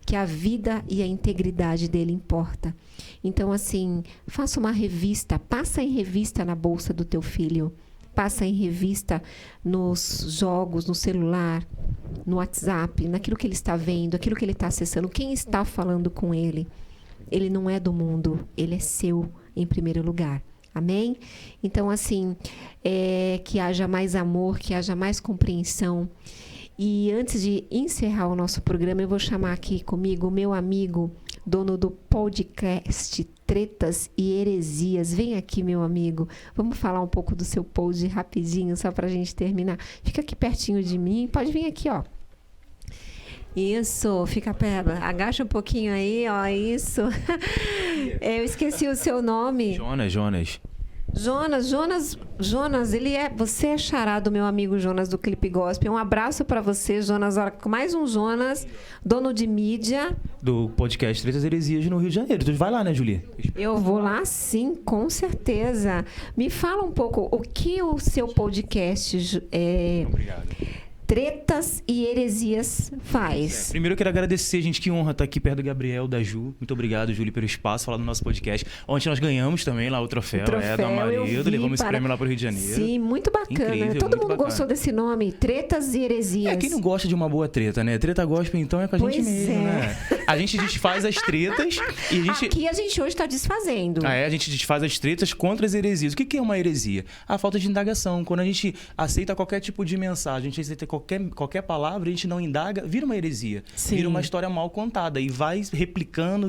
S1: que a vida e a integridade dele importa. Então, assim, faça uma revista, passa em revista na bolsa do teu filho, passa em revista nos jogos, no celular, no WhatsApp, naquilo que ele está vendo, aquilo que ele está acessando, quem está falando com ele. Ele não é do mundo, ele é seu em primeiro lugar. Amém? Então, assim, que haja mais amor, que haja mais compreensão. E antes de encerrar o nosso programa, eu vou chamar aqui comigo o meu amigo, dono do podcast Tretas e Heresias. Vem aqui, meu amigo. Vamos falar um pouco do seu pod rapidinho, só para a gente terminar. Fica aqui pertinho de mim. Pode vir aqui, ó. Isso, fica perto. Agacha um pouquinho aí, ó. Isso. Eu esqueci o seu nome. Jonas, você é xará do meu amigo Jonas do Clipe Gospel. Um abraço para você, Jonas. Mais um Jonas, dono de mídia.
S11: Do podcast Tretas e Heresias no Rio de Janeiro. Tu vai lá, né, Julie?
S1: Eu vou lá sim, com certeza. Me fala um pouco o que o seu podcast Tretas e Heresias faz?
S11: Primeiro eu quero agradecer, gente, que honra estar aqui perto do Gabriel, da Ju. Muito obrigado, Júlia, pelo espaço, falar do nosso podcast. Ontem nós ganhamos também lá o troféu, do Amarildo, levamos esse prêmio lá pro Rio de Janeiro.
S1: Sim, muito bacana.
S11: Incrível,
S1: Todo
S11: muito
S1: mundo
S11: bacana.
S1: gostou desse nome, Tretas e Heresias.
S11: Quem não gosta de uma boa treta, né? Treta gospel, então, é com a gente
S1: Pois
S11: mesmo, né? A gente desfaz as tretas e a gente...
S1: Aqui a gente hoje está desfazendo.
S11: A gente desfaz as tretas contra as heresias. O que é uma heresia? A falta de indagação. Quando a gente aceita qualquer tipo de mensagem, a gente aceita qualquer palavra, a gente não indaga, vira uma heresia.
S1: Sim.
S11: Vira uma história mal contada. E vai se replicando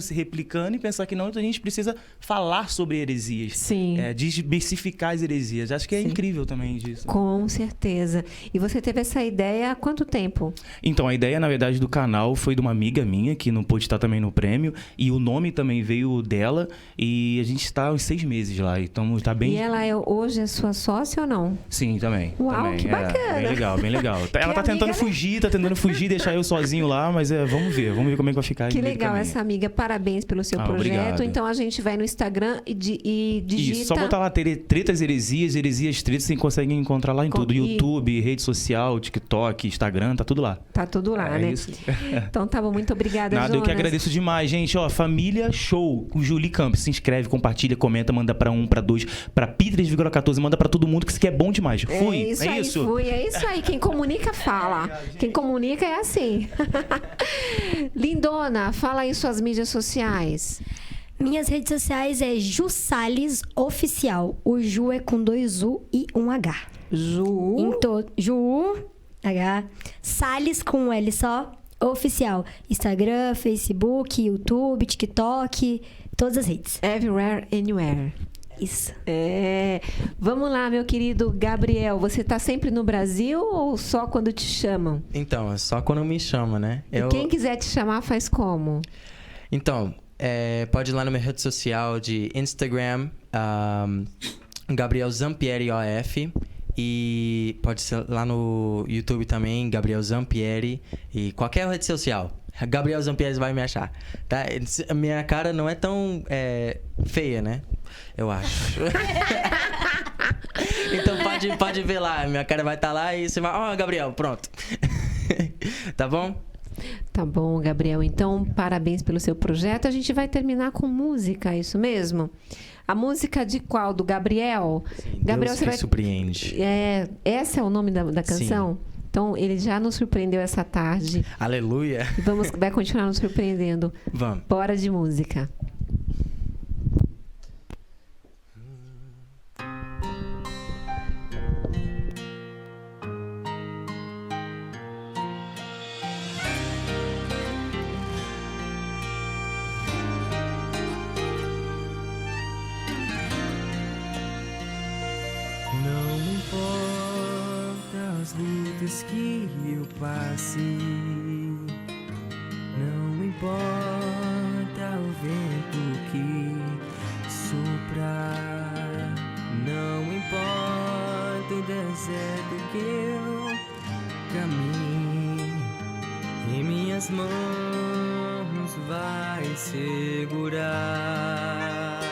S11: e pensar que não, então a gente precisa falar sobre heresias.
S1: Sim.
S11: Desmistificar as heresias. Acho que é incrível também disso.
S1: Com certeza. E você teve essa ideia há quanto tempo?
S11: Então, a ideia, na verdade, do canal foi de uma amiga minha, que não pôde estar também no prêmio, e o nome também veio dela, e a gente está há uns 6 meses lá, então está bem...
S1: E ela hoje é sua sócia ou não?
S11: Sim, também.
S1: Uau,
S11: também.
S1: que bacana.
S11: Bem legal, bem legal. Ela tá tentando fugir, deixar eu sozinho lá, mas vamos ver como é que vai ficar.
S1: Que legal essa amiga, parabéns pelo seu projeto.
S11: Obrigado.
S1: Então a gente vai no Instagram e digita...
S11: Isso, só botar lá Tretas Heresias Tretas, você consegue encontrar lá em tudo. YouTube, rede social, TikTok, Instagram, tá tudo lá.
S1: Tá tudo lá, né?
S11: Isso.
S1: Então tá bom, muito obrigada,
S11: Nada,
S1: Jonas.
S11: eu que agradeço demais, gente. Ó, Família Show com Julie Campos. Se inscreve, compartilha, comenta, manda pra 1, pra 2, pra P3,14, manda pra todo mundo que isso aqui é bom demais. Fui,
S1: É isso aí. Quem comunica, fala. Quem comunica é assim. Lindona, fala aí suas mídias sociais.
S3: Minhas redes sociais é Ju Salles Oficial. O Ju é com 2 U e 1 H. Ju, H. Salles com um L só. Oficial. Instagram, Facebook, YouTube, TikTok, todas as redes.
S1: Everywhere, anywhere.
S3: Isso.
S1: Vamos lá, meu querido Gabriel. Você tá sempre no Brasil ou só quando te chamam?
S2: Então, é só quando me chama, né?
S1: E quem quiser te chamar, faz como?
S2: Então, pode ir lá na minha rede social de Instagram, Gabriel Zampieri OF. E pode ser lá no YouTube também, Gabriel Zampieri. E qualquer rede social, Gabriel Zampieri vai me achar. Tá? A minha cara não é tão feia, né? Eu acho. Então pode ver lá, minha cara vai estar lá e você vai... Gabriel, pronto. Tá bom?
S1: Tá bom, Gabriel. Então, parabéns pelo seu projeto. A gente vai terminar com música, é isso mesmo? A música de qual? Do Gabriel?
S2: Sim,
S1: Gabriel,
S2: Deus que surpreende.
S1: Esse é o nome da canção? Sim. Então, ele já nos surpreendeu essa tarde.
S2: Aleluia.
S1: E vai continuar nos surpreendendo.
S2: Vamos.
S1: Bora de música.
S8: Lutas que eu passe, não importa o vento que soprar, não importa o deserto que eu caminhe, em minhas mãos vai segurar.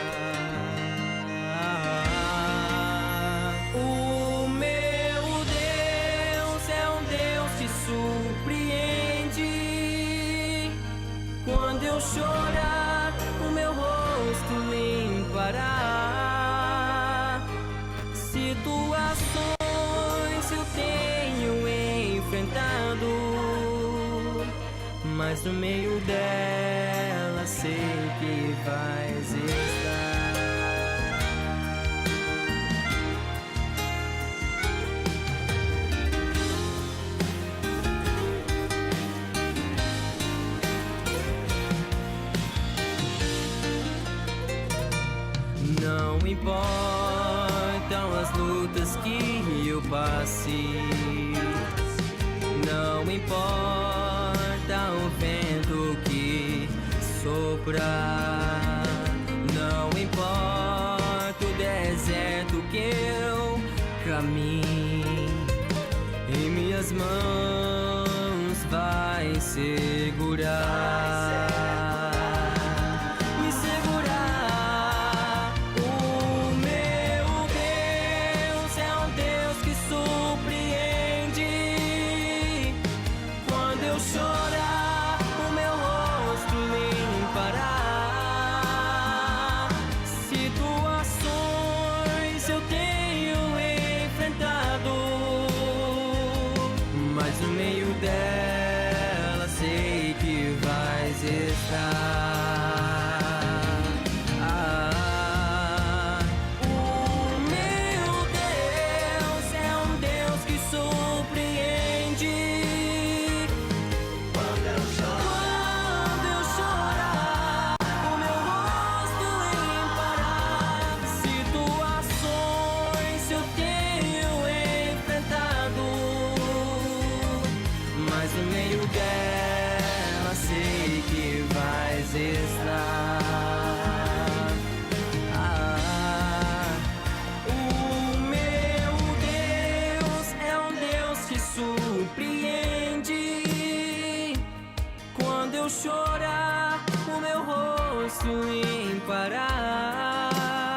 S8: Quando eu chorar, o meu rosto limpará. Situações eu tenho enfrentado, mas no meio dela sei que vais estar. Não importam as lutas que eu passe, não importa o vento que soprar, não importa o deserto que eu caminhe, em minhas mãos vai segurar. estar. O meu Deus é um Deus que surpreende. Quando eu chorar, o meu rosto encarar situações eu tenho enfrentado, mas no meio dela sei que vais estar. O meu Deus é um Deus que surpreende. Quando eu chorar, o meu rosto encarar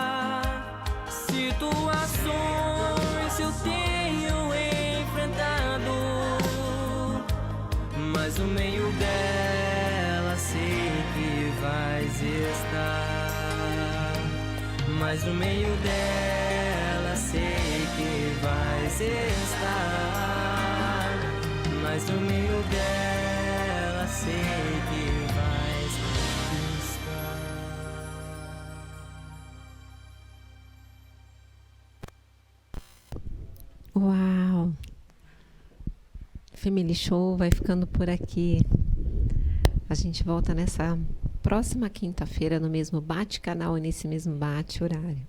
S8: situações eu tenho enfrentado, mas no meio dela sei que vais estar. Mas no meio dela sei que vais estar. Mas no meio dela sei que vais estar.
S1: Uau! Family Show vai ficando por aqui. A gente volta nessa próxima quinta-feira no mesmo bate-canal e nesse mesmo bate-horário.